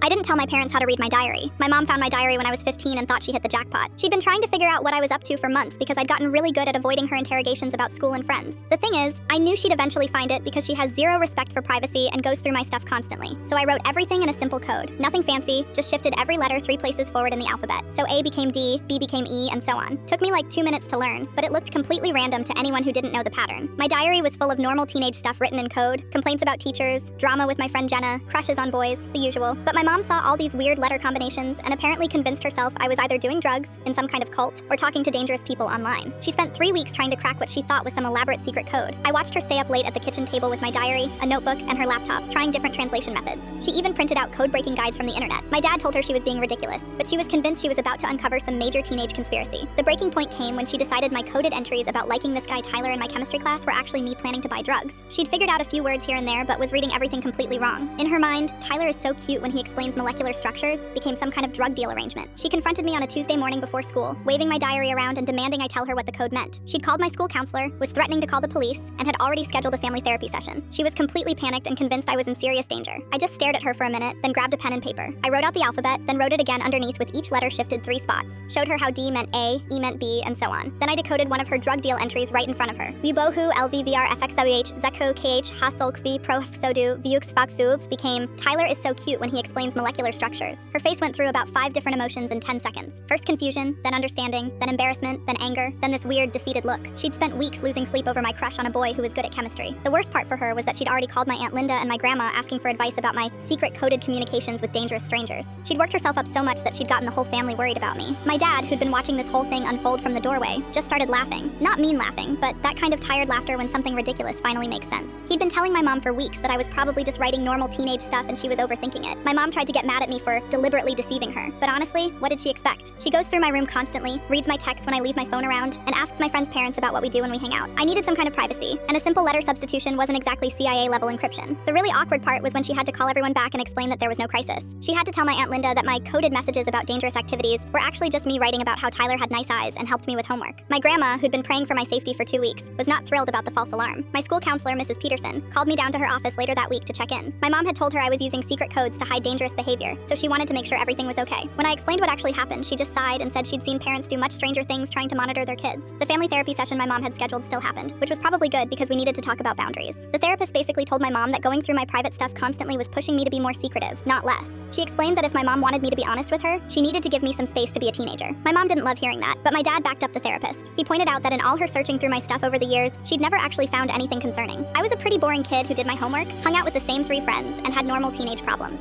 I didn't tell my parents how to read my diary. My mom found my diary when I was 15 and thought she hit the jackpot. She'd been trying to figure out what I was up to for months because I'd gotten really good at avoiding her interrogations about school and friends. The thing is, I knew she'd eventually find it because she has zero respect for privacy and goes through my stuff constantly. So I wrote everything in a simple code. Nothing fancy, just shifted every letter 3 places forward in the alphabet. So A became D, B became E, and so on. Took me like 2 minutes to learn, but it looked completely random to anyone who didn't know the pattern. My diary was full of normal teenage stuff written in code, complaints about teachers, drama with my friend Jenna, crushes on boys, the usual. But my mom saw all these weird letter combinations and apparently convinced herself I was either doing drugs, in some kind of cult, or talking to dangerous people online. She spent 3 weeks trying to crack what she thought was some elaborate secret code. I watched her stay up late at the kitchen table with my diary, a notebook, and her laptop, trying different translation methods. She even printed out code-breaking guides from the internet. My dad told her she was being ridiculous, but she was convinced she was about to uncover some major teenage conspiracy. The breaking point came when she decided my coded entries about liking this guy Tyler in my chemistry class were actually me planning to buy drugs. She'd figured out a few words here and there, but was reading everything completely wrong. In her mind, Tyler is so cute when he explains molecular structures became some kind of drug deal arrangement. She confronted me on a Tuesday morning before school, waving my diary around and demanding I tell her what the code meant. She'd called my school counselor, was threatening to call the police, and had already scheduled a family therapy session. She was completely panicked and convinced I was in serious danger. I just stared at her for a minute, then grabbed a pen and paper. I wrote out the alphabet, then wrote it again underneath with each letter shifted 3 spots. Showed her how D meant A, E meant B, and so on. Then I decoded one of her drug deal entries right in front of her. Vibohu LVVR FXWH Zeko KH Hasolkvi Prof Sodu Viux Foxuv became Tyler is so cute when he explains molecular structures. Her face went through about 5 different emotions in 10 seconds. First confusion, then understanding, then embarrassment, then anger, then this weird defeated look. She'd spent weeks losing sleep over my crush on a boy who was good at chemistry. The worst part for her was that she'd already called my Aunt Linda and my grandma asking for advice about my secret coded communications with dangerous strangers. She'd worked herself up so much that she'd gotten the whole family worried about me. My dad, who'd been watching this whole thing unfold from the doorway, just started laughing. Not mean laughing, but that kind of tired laughter when something ridiculous finally makes sense. He'd been telling my mom for weeks that I was probably just writing normal teenage stuff and she was overthinking it. My mom tried to get mad at me for deliberately deceiving her, but honestly, what did she expect? She goes through my room constantly, reads my texts when I leave my phone around, and asks my friends' parents about what we do when we hang out. I needed some kind of privacy, and a simple letter substitution wasn't exactly CIA-level encryption. The really awkward part was when she had to call everyone back and explain that there was no crisis. She had to tell my Aunt Linda that my coded messages about dangerous activities were actually just me writing about how Tyler had nice eyes and helped me with homework. My grandma, who'd been praying for my safety for 2 weeks, was not thrilled about the false alarm. My school counselor, Mrs. Peterson, called me down to her office later that week to check in. My mom had told her I was using secret codes to hide dangerous behavior, so she wanted to make sure everything was okay. When I explained what actually happened, she just sighed and said she'd seen parents do much stranger things trying to monitor their kids. The family therapy session my mom had scheduled still happened, which was probably good because we needed to talk about boundaries. The therapist basically told my mom that going through my private stuff constantly was pushing me to be more secretive, not less. She explained that if my mom wanted me to be honest with her, she needed to give me some space to be a teenager. My mom didn't love hearing that, but my dad backed up the therapist. He pointed out that in all her searching through my stuff over the years, she'd never actually found anything concerning. I was a pretty boring kid who did my homework, hung out with the same 3 friends, and had normal teenage problems.